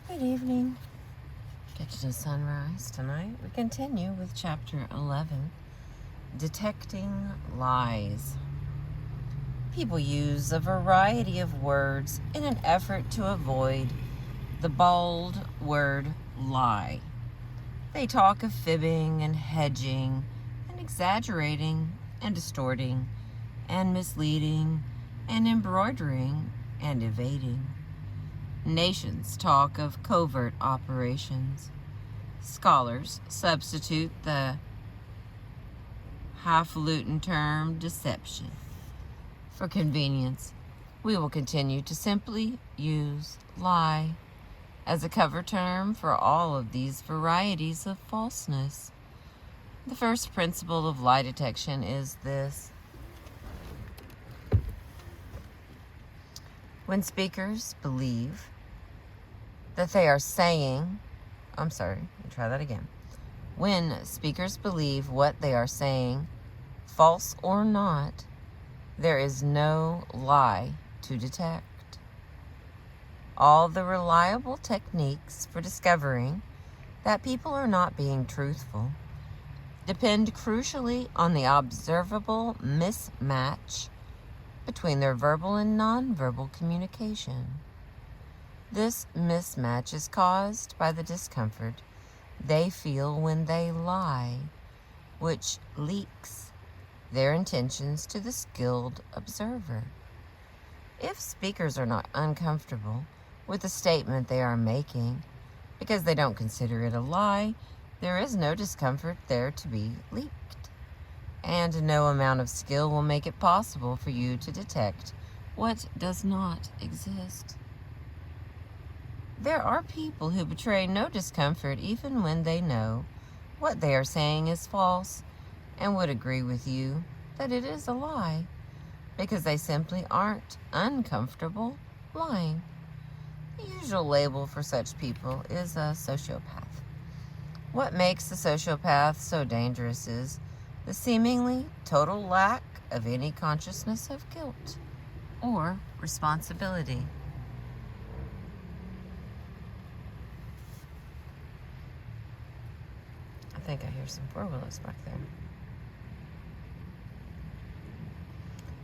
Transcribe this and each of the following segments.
Good evening. Get to the sunrise tonight. We continue with chapter 11, Detecting Lies. People use a variety of words in an effort to avoid the bold word lie. They talk of fibbing and hedging and exaggerating and distorting and misleading and embroidering and evading. Nations talk of covert operations. Scholars substitute the highfalutin term deception. For convenience, we will continue to simply use lie as a cover term for all of these varieties of falseness. The first principle of lie detection is this. When speakers believe that they are saying, When speakers believe what they are saying, false or not, there is no lie to detect. All the reliable techniques for discovering that people are not being truthful depend crucially on the observable mismatch between their verbal and nonverbal communication. This mismatch is caused by the discomfort they feel when they lie, which leaks their intentions to the skilled observer. If speakers are not uncomfortable with the statement they are making because they don't consider it a lie, there is no discomfort there to be leaked. And no amount of skill will make it possible for you to detect what does not exist. There are people who betray no discomfort even when they know what they are saying is false and would agree with you that it is a lie because they simply aren't uncomfortable lying. The usual label for such people is a sociopath. What makes a sociopath so dangerous is the seemingly total lack of any consciousness of guilt or responsibility. I think I hear some four-wheelers back there.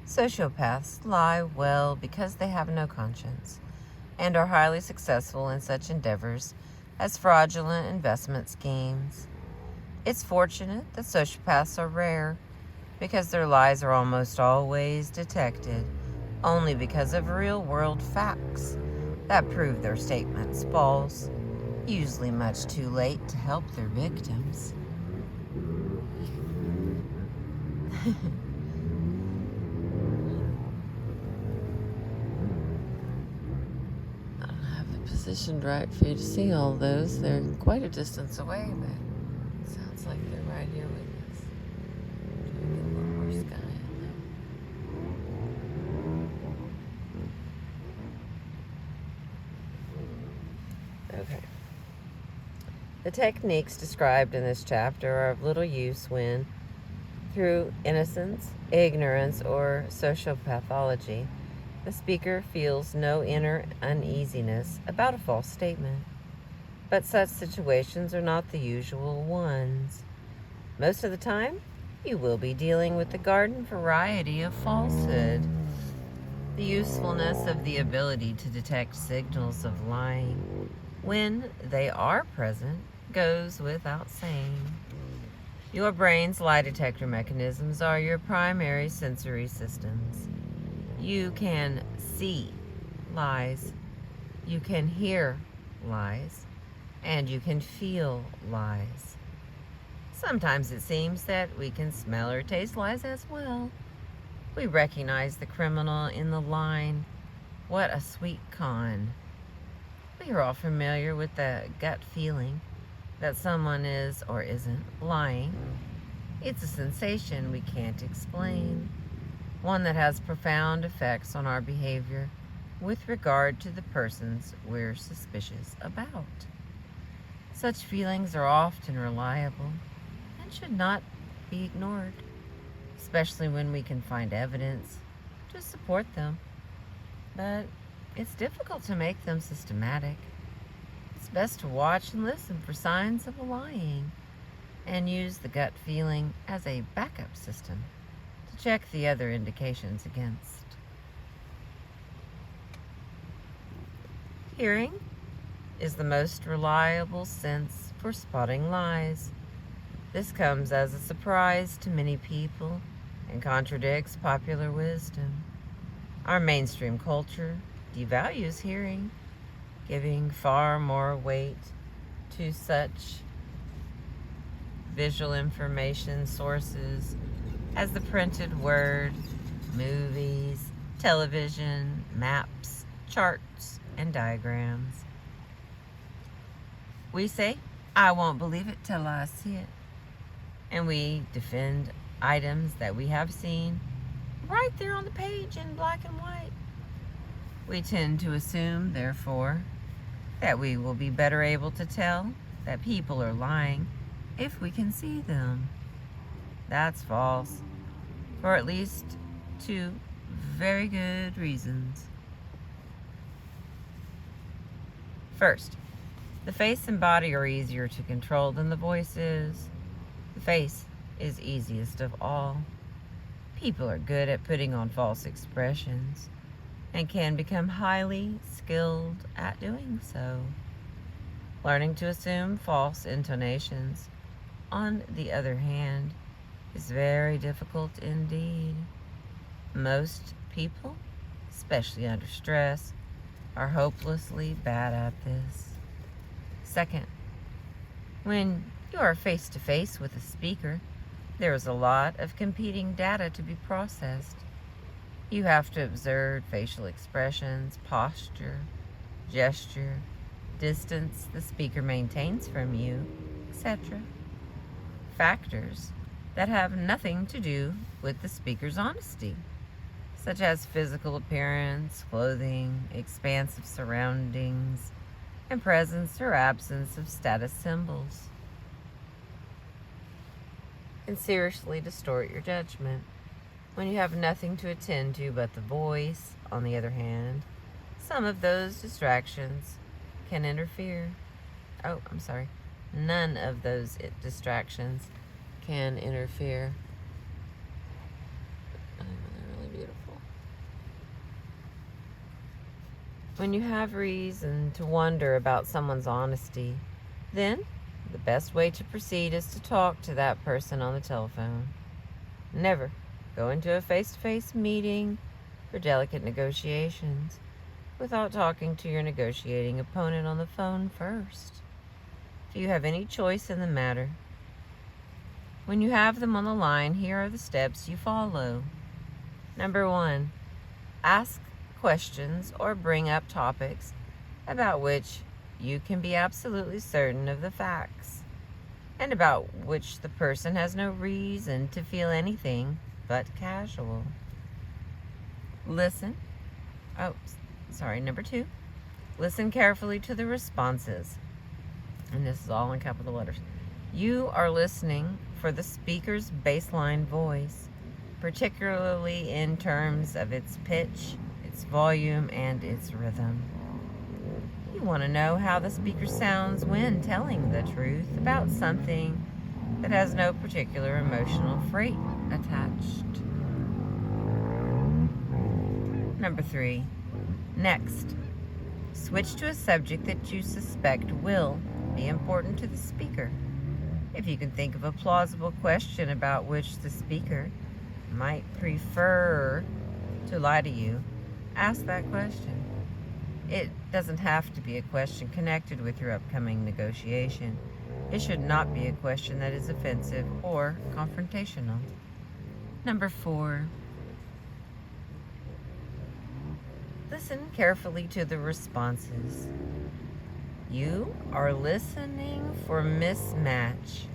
Sociopaths lie well because they have no conscience and are highly successful in such endeavors as fraudulent investment schemes. It's fortunate that sociopaths are rare because their lies are almost always detected only because of real-world facts that prove their statements false, usually much too late to help their victims. I don't have it positioned right for you to see all those. They're quite a distance away, but it sounds like they're right here with us. Trying to get a little more sky in there. Okay. The techniques described in this chapter are of little use when, through innocence, ignorance, or social pathology, the speaker feels no inner uneasiness about a false statement. But such situations are not the usual ones. Most of the time, you will be dealing with the garden variety of falsehood. The usefulness of the ability to detect signals of lying when they are present goes without saying. Your brain's lie detector mechanisms are your primary sensory systems. You can see lies, you can hear lies, and you can feel lies. Sometimes it seems that we can smell or taste lies as well. We recognize the criminal in the line. What a sweet con. We are all familiar with the gut feeling that someone is or isn't lying. It's a sensation we can't explain, one that has profound effects on our behavior with regard to the persons we're suspicious about. Such feelings are often reliable and should not be ignored, especially when we can find evidence to support them. But it's difficult to make them systematic. It's best to watch and listen for signs of lying and use the gut feeling as a backup system to check the other indications against. Hearing is the most reliable sense for spotting lies. This comes as a surprise to many people and contradicts popular wisdom. Our mainstream culture devalues hearing, giving far more weight to such visual information sources as the printed word, movies, television, maps, charts, and diagrams. We say, "I won't believe it till I see it." And we defend items that we have seen right there on the page in black and white. We tend to assume, therefore, that we will be better able to tell that people are lying if we can see them. That's false, for at least two very good reasons. First, the face and body are easier to control than the voice is. The face is easiest of all. People are good at putting on false expressions and can become highly skilled at doing so. Learning to assume false intonations, on the other hand, is very difficult indeed. Most people, especially under stress, are hopelessly bad at this. Second, when you are face to face with a speaker, there is a lot of competing data to be processed. You have to observe facial expressions, posture, gesture, distance the speaker maintains from you, etc. Factors that have nothing to do with the speaker's honesty, such as physical appearance, clothing, expansive surroundings, and presence or absence of status symbols, can seriously distort your judgment. When you have nothing to attend to but the voice, on the other hand, some of those distractions can interfere. None of those distractions can interfere. They're really beautiful. When you have reason to wonder about someone's honesty, then the best way to proceed is to talk to that person on the telephone. Never go into a face-to-face meeting for delicate negotiations without talking to your negotiating opponent on the phone first. If you have any choice in the matter, when you have them on the line, here are the steps you follow. Number 1, ask questions or bring up topics about which you can be absolutely certain of the facts, and about which the person has no reason to feel anything but casual. Number 2, listen carefully to the responses. And this is all in capital letters. You are listening for the speaker's baseline voice, particularly in terms of its pitch, its volume, and its rhythm. You want to know how the speaker sounds when telling the truth about something that has no particular emotional freight attached. Number 3, next, switch to a subject that you suspect will be important to the speaker. If you can think of a plausible question about which the speaker might prefer to lie to you, ask that question. It doesn't have to be a question connected with your upcoming negotiation. It should not be a question that is offensive or confrontational. Number 4, listen carefully to the responses. You are listening for mismatch,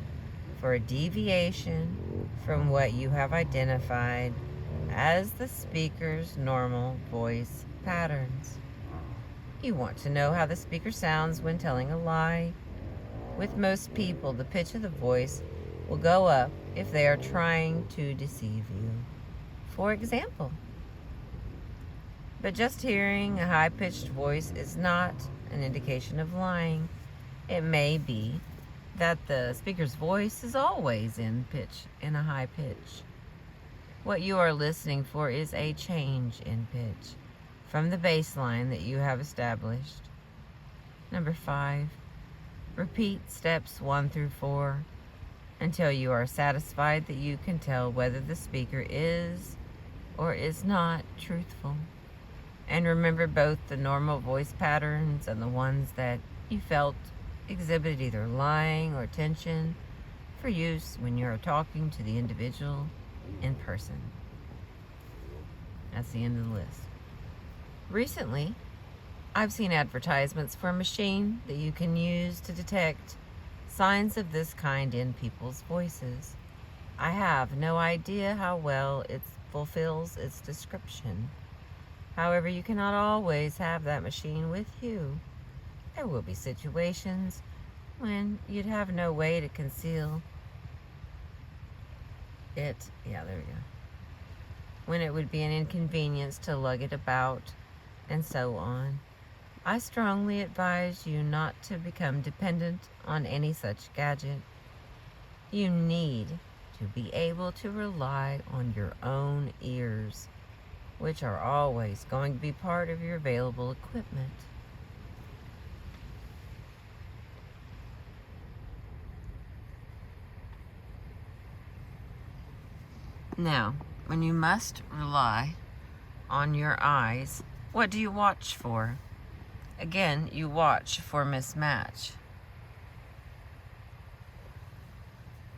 for a deviation from what you have identified as the speaker's normal voice patterns. You want to know how the speaker sounds when telling a lie. With most people, the pitch of the voice will go up if they are trying to deceive you. For example, but just hearing a high-pitched voice is not an indication of lying. It may be that the speaker's voice is always in a high pitch. What you are listening for is a change in pitch from the baseline that you have established. Number 5, repeat steps 1 through 4 until you are satisfied that you can tell whether the speaker is or is not truthful. And remember both the normal voice patterns and the ones that you felt exhibit either lying or tension for use when you're talking to the individual in person. That's the end of the list. Recently, I've seen advertisements for a machine that you can use to detect signs of this kind in people's voices. I have no idea how well it fulfills its description. However, you cannot always have that machine with you. There will be situations when you'd have no way to conceal it. Yeah, there we go. When it would be an inconvenience to lug it about, and so on. I strongly advise you not to become dependent on any such gadget. You need to be able to rely on your own ears, which are always going to be part of your available equipment. Now, when you must rely on your eyes, what do you watch for? Again, you watch for mismatch.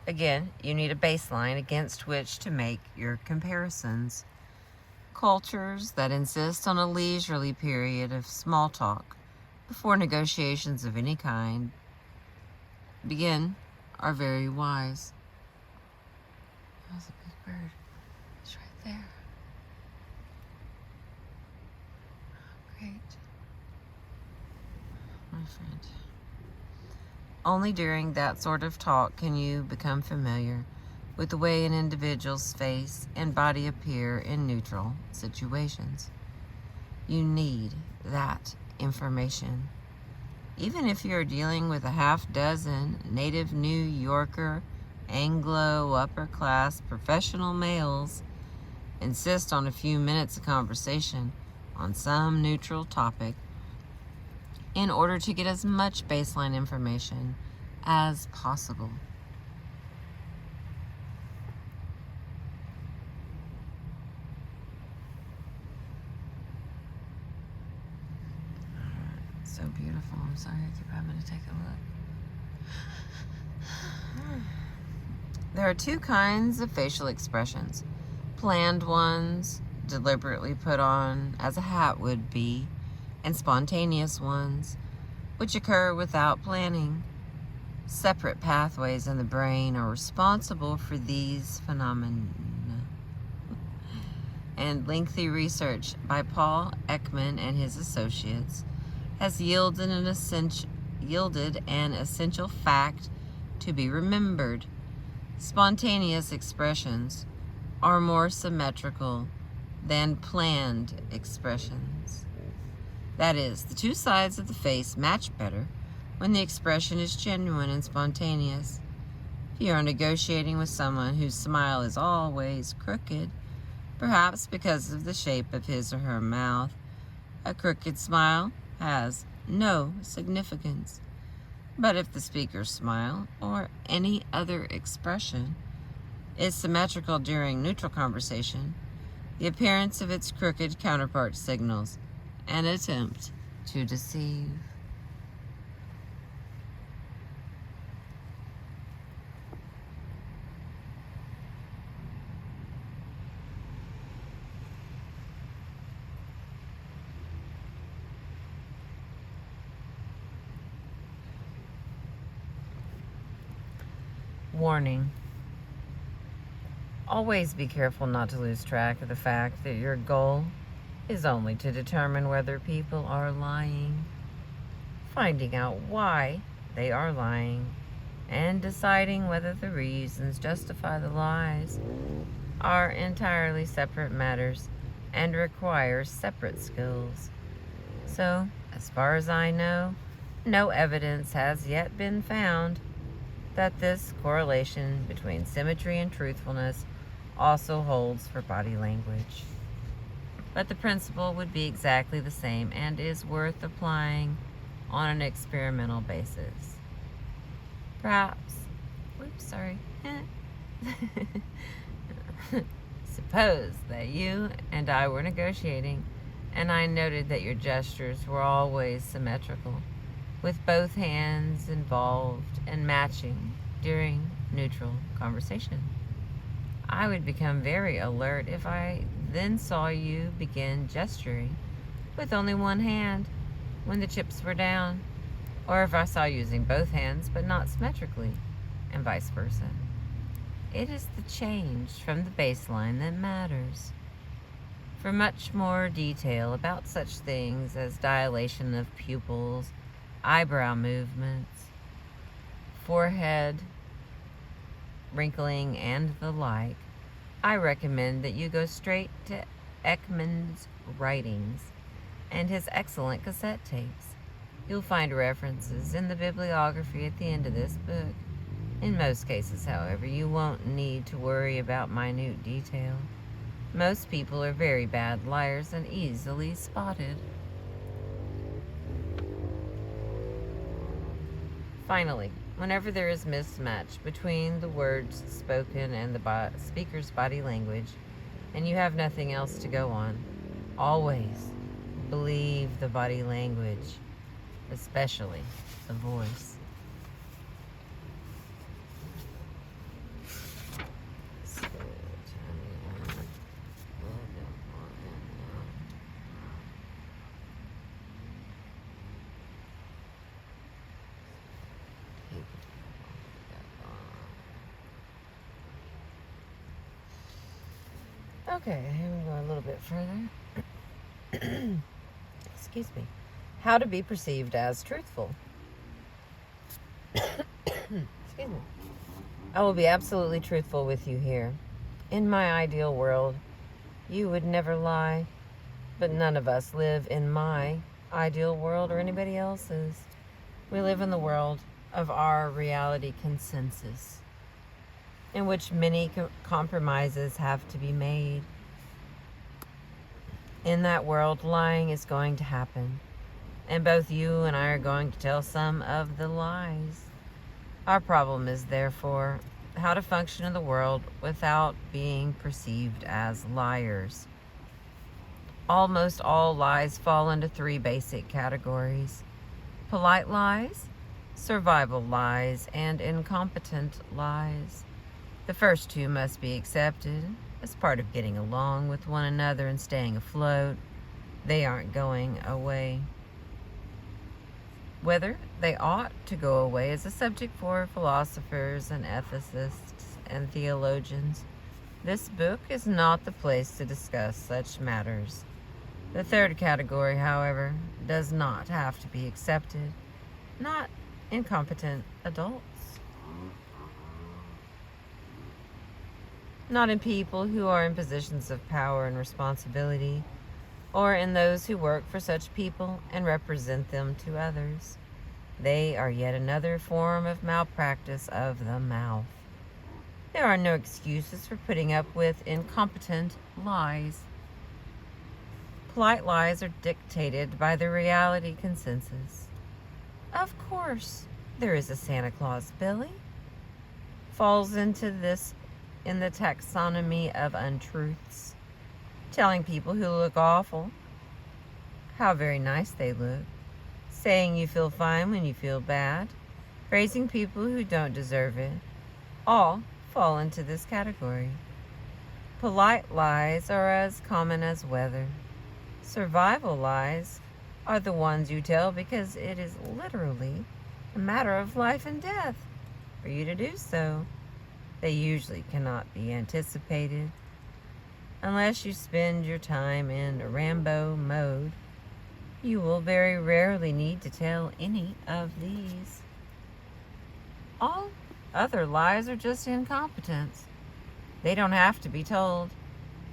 Again, you need a baseline against which to make your comparisons. Cultures that insist on a leisurely period of small talk before negotiations of any kind begin are very wise. That's a big bird. It's right there. Great. My friend. Only during that sort of talk can you become familiar with the way an individual's face and body appear in neutral situations. You need that information. Even if you're dealing with a half dozen native New Yorker, Anglo, upper-class, professional males, insist on a few minutes of conversation on some neutral topic in order to get as much baseline information as possible. So beautiful. I'm sorry I keep having to take a look. There are 2 kinds of facial expressions. Planned ones, deliberately put on as a hat would be, and spontaneous ones, which occur without planning. Separate pathways in the brain are responsible for these phenomena. And lengthy research by Paul Ekman and his associates has yielded an essential fact to be remembered. Spontaneous expressions are more symmetrical than planned expressions. That is, the 2 sides of the face match better when the expression is genuine and spontaneous. If you are negotiating with someone whose smile is always crooked, perhaps because of the shape of his or her mouth, a crooked smile has no significance. But if the speaker's smile or any other expression is symmetrical during neutral conversation, the appearance of its crooked counterpart signals an attempt to deceive. Warning. Always be careful not to lose track of the fact that your goal is only to determine whether people are lying. Finding out why they are lying and deciding whether the reasons justify the lies are entirely separate matters and require separate skills. So, as far as I know, no evidence has yet been found that this correlation between symmetry and truthfulness also holds for body language. But the principle would be exactly the same and is worth applying on an experimental basis. Perhaps, suppose that you and I were negotiating, and I noted that your gestures were always symmetrical, with both hands involved and matching during neutral conversation. I would become very alert if I then saw you begin gesturing with only one hand when the chips were down, or if I saw you using both hands but not symmetrically, and vice versa. It is the change from the baseline that matters. For much more detail about such things as dilation of pupils, eyebrow movements, forehead wrinkling, and the like, I recommend that you go straight to Ekman's writings and his excellent cassette tapes. You'll find references in the bibliography at the end of this book. In most cases, however, you won't need to worry about minute detail. Most people are very bad liars and easily spotted. Finally, whenever there is mismatch between the words spoken and the speaker's body language, and you have nothing else to go on, always believe the body language, especially the voice. Okay, here we go a little bit further. Excuse me. How to be perceived as truthful. Excuse me. I will be absolutely truthful with you here. In my ideal world, you would never lie, but none of us live in my ideal world or anybody else's. We live in the world of our reality consensus, in which many compromises have to be made. In that world, lying is going to happen, and both you and I are going to tell some of the lies. Our problem is, therefore, how to function in the world without being perceived as liars. Almost all lies fall into three basic categories: polite lies, survival lies, and incompetent lies. The first two must be accepted as part of getting along with one another and staying afloat. They aren't going away. Whether they ought to go away is a subject for philosophers and ethicists and theologians. This book is not the place to discuss such matters. The third category, however, does not have to be accepted. Not incompetent adults. Not in people who are in positions of power and responsibility, or in those who work for such people and represent them to others. They are yet another form of malpractice of the mouth. There are no excuses for putting up with incompetent lies. Polite lies are dictated by the reality consensus. Of course, there is a Santa Claus Billy. Falls into this in the taxonomy of untruths. Telling people who look awful how very nice they look. Saying you feel fine when you feel bad. Praising people who don't deserve it. All fall into this category. Polite lies are as common as weather. Survival lies are the ones you tell because it is literally a matter of life and death for you to do so. They usually cannot be anticipated unless you spend your time in Rambo mode. You will very rarely need to tell any of these. All other lies are just incompetence. They don't have to be told.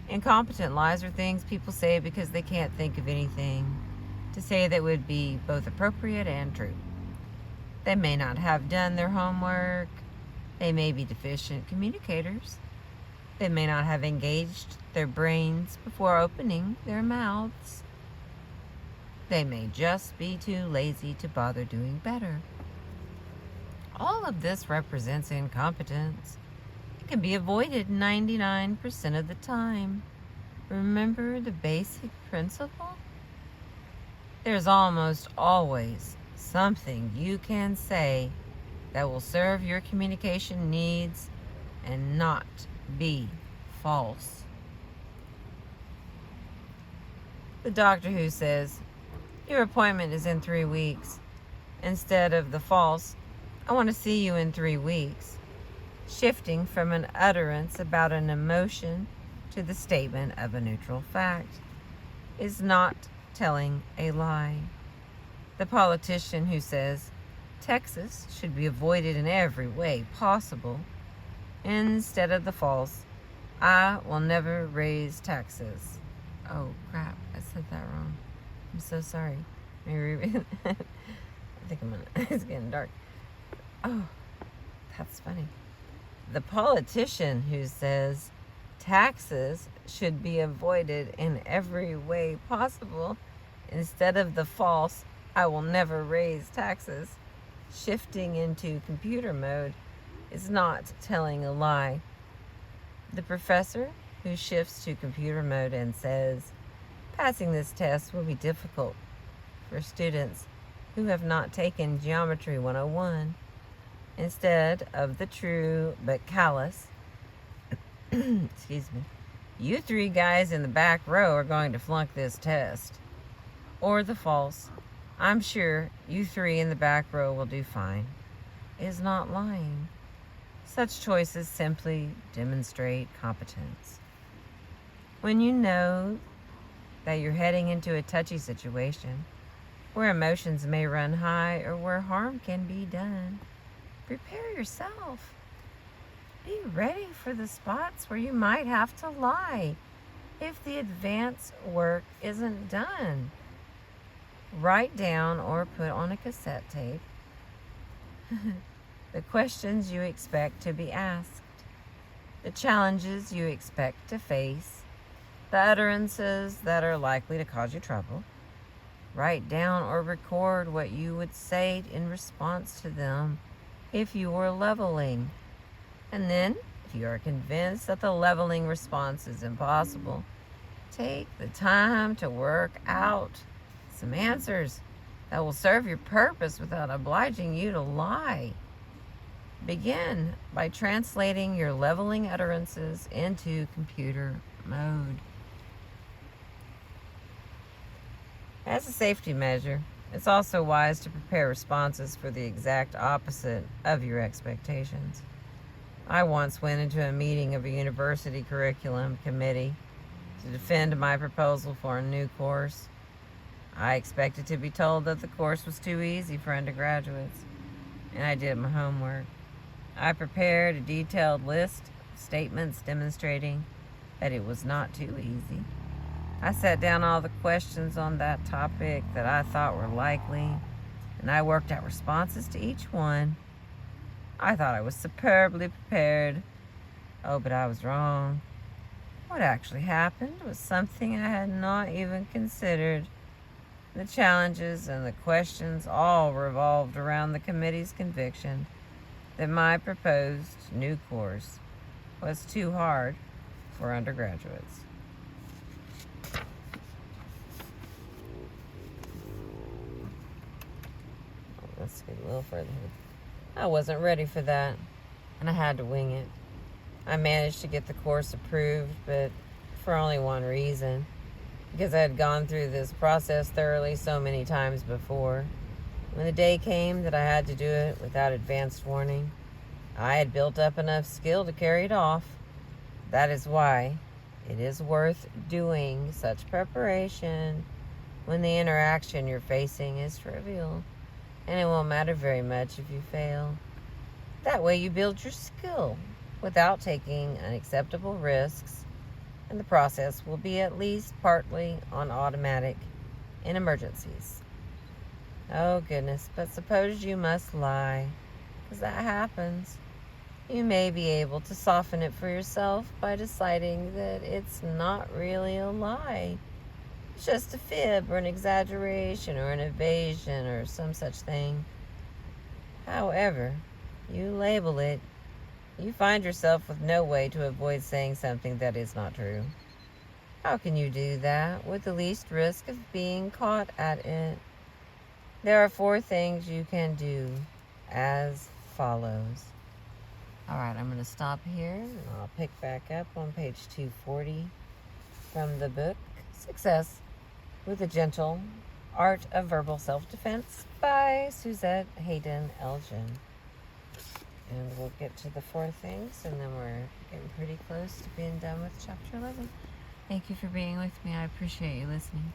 Incompetent lies are things people say because they can't think of anything to say that would be both appropriate and true. They may not have done their homework. They may be deficient communicators. They may not have engaged their brains before opening their mouths. They may just be too lazy to bother doing better. All of this represents incompetence. It can be avoided 99% of the time. Remember the basic principle? There's almost always something you can say that will serve your communication needs and not be false. The doctor who says, "Your appointment is in 3 weeks," instead of the false, "I want to see you in 3 weeks," shifting from an utterance about an emotion to the statement of a neutral fact, is not telling a lie. The politician who says Texas should be avoided in every way possible, instead of the false, "I will never raise taxes." Oh crap, I said that wrong. I'm so sorry. Maybe I think it's getting dark. Oh, that's funny. The politician who says taxes should be avoided in every way possible, instead of the false, "I will never raise taxes," shifting into computer mode, is not telling a lie. The professor who shifts to computer mode and says, "Passing this test will be difficult for students who have not taken Geometry 101, instead of the true but callous, excuse me, "You 3 guys in the back row are going to flunk this test," or the false, "I'm sure you 3 in the back row will do fine," is not lying. Such choices simply demonstrate competence. When you know that you're heading into a touchy situation where emotions may run high or where harm can be done, prepare yourself. Be ready for the spots where you might have to lie if the advance work isn't done. Write down or put on a cassette tape the questions you expect to be asked, the challenges you expect to face, the utterances that are likely to cause you trouble. Write down or record what you would say in response to them if you were leveling. And then, if you are convinced that the leveling response is impossible, take the time to work out some answers that will serve your purpose without obliging you to lie. Begin by translating your leveling utterances into computer mode. As a safety measure, it's also wise to prepare responses for the exact opposite of your expectations. I once went into a meeting of a university curriculum committee to defend my proposal for a new course. I expected to be told that the course was too easy for undergraduates, and I did my homework. I prepared a detailed list of statements demonstrating that it was not too easy. I set down all the questions on that topic that I thought were likely, and I worked out responses to each one. I thought I was superbly prepared. Oh, but I was wrong. What actually happened was something I had not even considered. The challenges and the questions all revolved around the committee's conviction that my proposed new course was too hard for undergraduates. Let's get a little further here. I wasn't ready for that, and I had to wing it. I managed to get the course approved, but for only one reason. Because I had gone through this process thoroughly so many times before. When the day came that I had to do it without advanced warning, I had built up enough skill to carry it off. That is why it is worth doing such preparation when the interaction you're facing is trivial, and it won't matter very much if you fail. That way you build your skill without taking unacceptable risks, and the process will be at least partly on automatic in emergencies. Oh, goodness. But suppose you must lie, because that happens. You may be able to soften it for yourself by deciding that it's not really a lie. It's just a fib or an exaggeration or an evasion or some such thing. However, you label it, you find yourself with no way to avoid saying something that is not true. How can you do that with the least risk of being caught at it? There are 4 things you can do as follows. All right, I'm going to stop here and I'll pick back up on page 240 from the book Success with a Gentle Art of Verbal Self-Defense by Suzette Haydn Elgin. And we'll get to the 4 things, and then we're getting pretty close to being done with chapter 11. Thank you for being with me. I appreciate you listening.